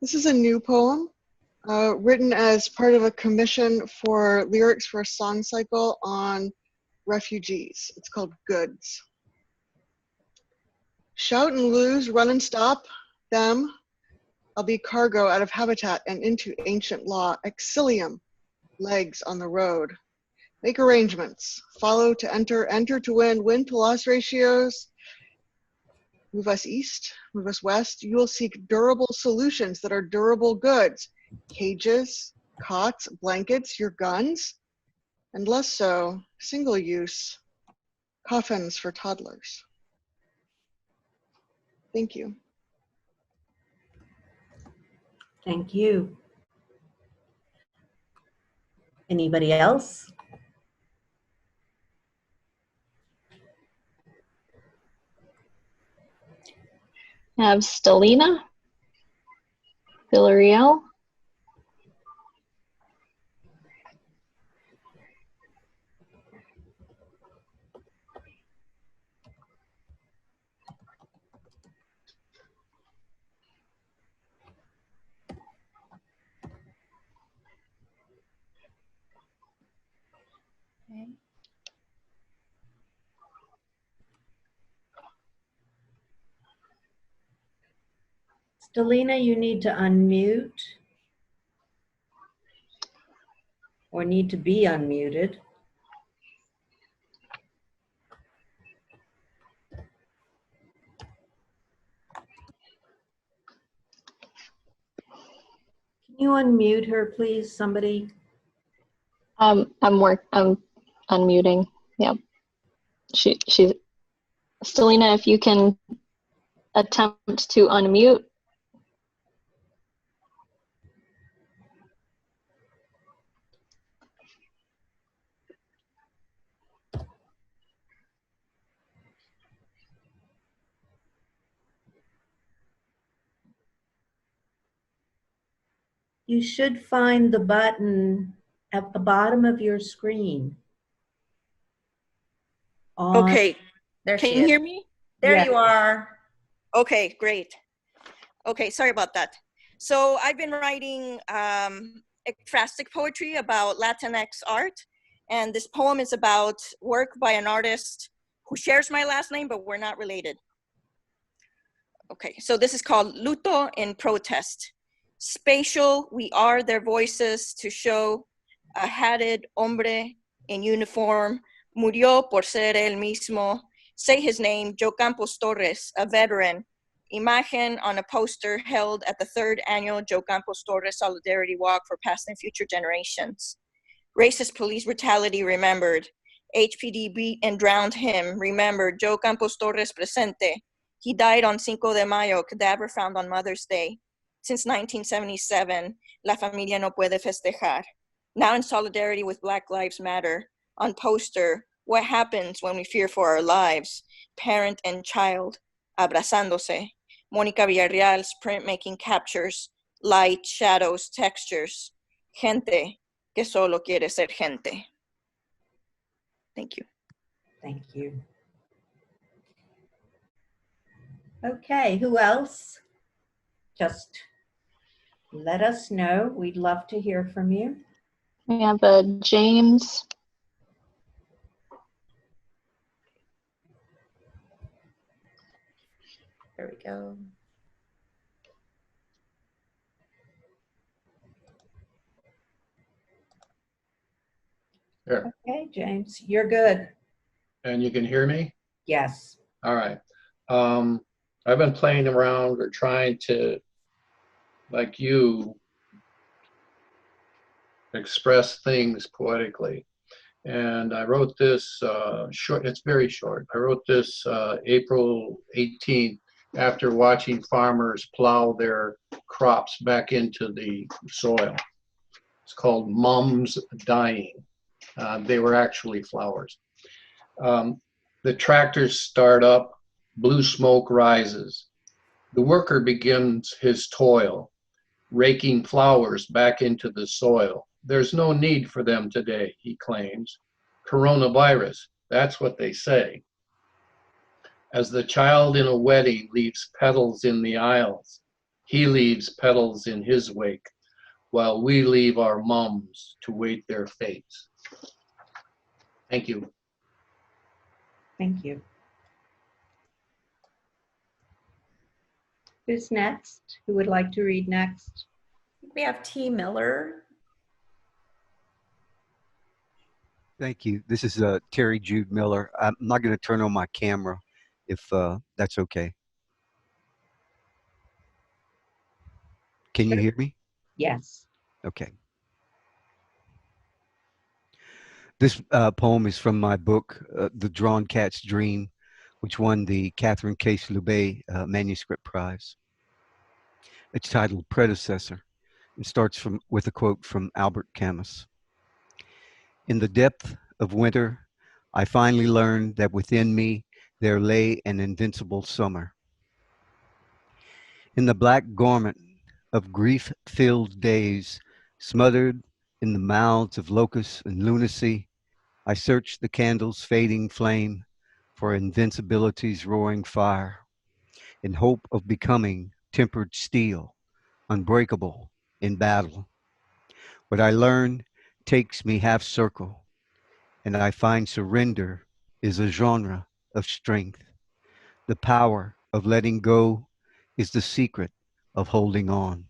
This is a new poem written as part of a commission for lyrics for a song cycle on refugees. It's called Goods. Shout and lose, run and stop them. I'll be cargo out of habitat and into ancient law. Exilium, legs on the road. Make arrangements. Follow to enter, enter to win to loss ratios. Move us east, move us west. You will seek durable solutions that are durable goods. Cages, cots, blankets, your guns, and less so, single use, coffins for toddlers. Thank you. Thank you. Anybody else? I have Stelina, Villarreal. Okay. Stelina, you need to unmute or need to be unmuted. Can you unmute her, please, somebody? I'm unmuting. Yep. She's Stelina, if you can attempt to unmute. You should find the button at the bottom of your screen. Okay, There can she you is. hear me? There you are. Okay, great. Okay, sorry about that. So I've been writing ekphrastic poetry about Latinx art, and this poem is about work by an artist who shares my last name, but we're not related. Okay, so this is called Luto in Protest. Spatial, we are their voices to show a hatted hombre in uniform, murió por ser el mismo. Say his name, Joe Campos Torres, a veteran. Imagen on a poster held at the 3rd annual Joe Campos Torres Solidarity Walk for Past and Future Generations. Racist police brutality remembered. HPD beat and drowned him, remembered. Joe Campos Torres presente. He died on Cinco de Mayo, cadaver found on Mother's Day. Since 1977, La Familia no puede festejar. Now in solidarity with Black Lives Matter. On poster, what happens when we fear for our lives? Parent and child, abrazándose. Mónica Villarreal's printmaking captures, light, shadows, textures. Gente que solo quiere ser gente. Thank you. Thank you. Okay, who else? Just let us know. We'd love to hear from you. We have James. There we go. There. Okay, James, you're good. And you can hear me? Yes. All right. I've been playing around or trying to, like you, express things poetically. And I wrote this short, it's very short. I wrote this April 18th after watching farmers plow their crops back into the soil. It's called Mums Dying. They were actually flowers. The tractors start up, blue smoke rises. The worker begins his toil, raking flowers back into the soil. There's no need for them today, he claims. Coronavirus, that's what they say. As the child in a wedding leaves petals in the aisles, He leaves petals in his wake, while we leave our mums to wait their fates. Thank you. Thank you. Who's next? Who would like to read next? We have T. Miller. Thank you. This is Terry Jude Miller. I'm not going to turn on my camera if that's okay. Can you hear me? Yes. Okay. This poem is from my book, The Drawn Cat's Dream, which won the Catherine Case Loubet Manuscript Prize. It's titled Predecessor. It starts with a quote from Albert Camus. In the depth of winter, I finally learned that within me there lay an invincible summer. In the black garment of grief-filled days, smothered in the mouths of locusts and lunacy, I searched the candle's fading flame for invincibility's roaring fire, in hope of becoming tempered steel, unbreakable in battle. What I learn takes me half circle, and I find surrender is a genre of strength. The power of letting go is the secret of holding on.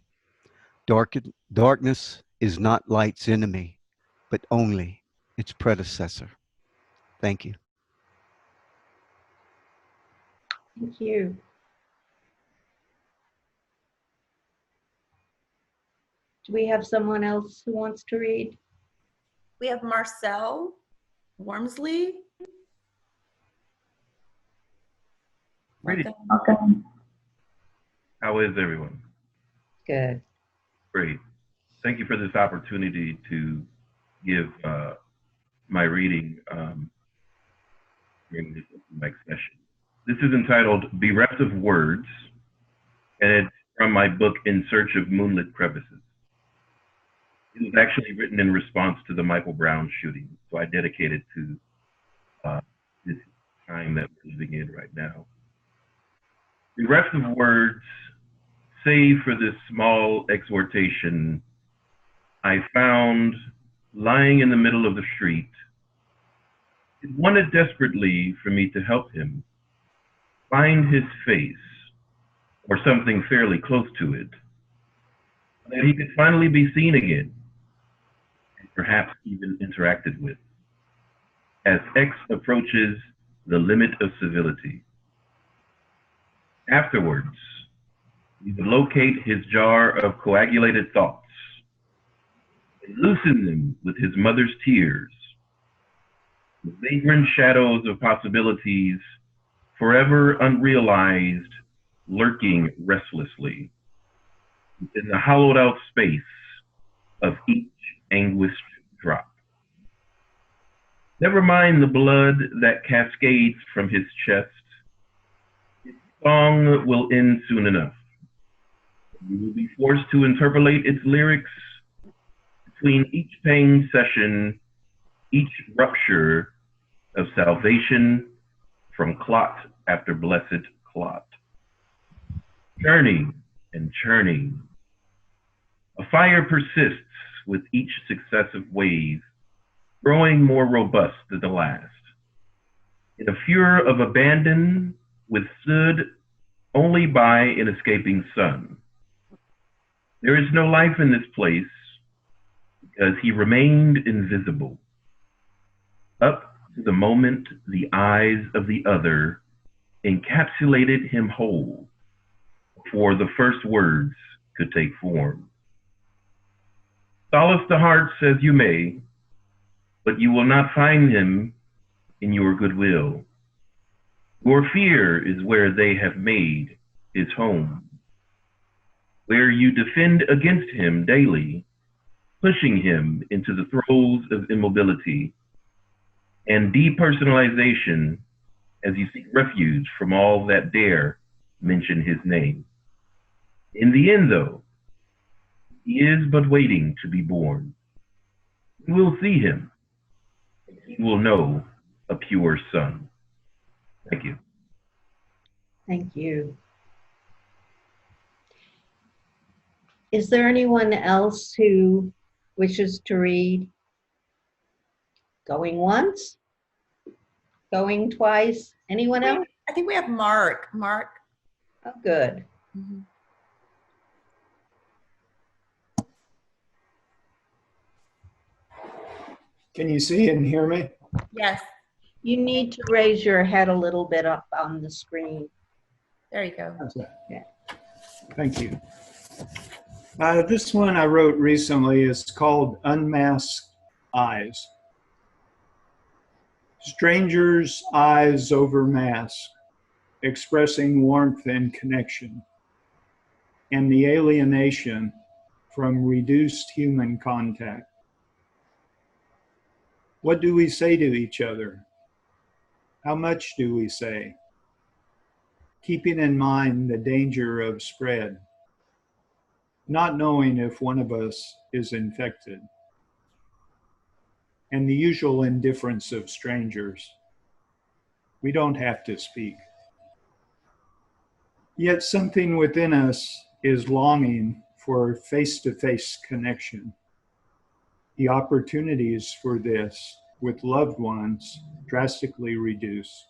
Darkness is not light's enemy, but only its predecessor. Thank you. Thank you. Do we have someone else who wants to read? We have Marcel Wormsley. Great. Welcome. How is everyone? Good. Great. Thank you for this opportunity to give my reading during this next session. This is entitled Bereft of Words, and it's from my book In Search of Moonlit Crevices. It was actually written in response to the Michael Brown shooting, so I dedicate it to this time that we're living in right now. Bereft of words, save for this small exhortation, I found lying in the middle of the street. It wanted desperately for me to help him find his face, or something fairly close to it, that he could finally be seen again, and perhaps even interacted with, as X approaches the limit of civility. Afterwards, we would locate his jar of coagulated thoughts and loosen them with his mother's tears, the vagrant shadows of possibilities forever unrealized, lurking restlessly within the hollowed out space of each anguished drop. Never mind the blood that cascades from his chest. Its song will end soon enough. We will be forced to interpolate its lyrics between each pain session, each rupture of salvation from clot after blessed clot. Churning and churning. A fire persists with each successive wave, growing more robust than the last. In a furor of abandon, withstood only by an escaping sun. There is no life in this place because he remained invisible. Up to the moment the eyes of the other encapsulated him whole before the first words could take form. Solace the hearts as you may, but you will not find him in your goodwill. Your fear is where they have made his home, where you defend against him daily, pushing him into the throes of immobility and depersonalization as you seek refuge from all that dare mention his name. In the end, though, he is but waiting to be born. You will see him, and he will know a pure son. Thank you. Thank you. Is there anyone else who wishes to read? Going once? Going twice? Anyone else? I think we have Mark. Mark. Oh, good. Mhm. Can you see and hear me? Yes, You need to raise your head a little bit up on the screen. there you go. That's it. Yeah. Thank you. This one I wrote recently is called Unmasked Eyes. Strangers' eyes over mask, expressing warmth and connection, and the alienation from reduced human contact. What do we say to each other? How much do we say? Keeping in mind the danger of spread, not knowing if one of us is infected, and the usual indifference of strangers. We don't have to speak. Yet something within us is longing for face-to-face connection. The opportunities for this with loved ones drastically reduce.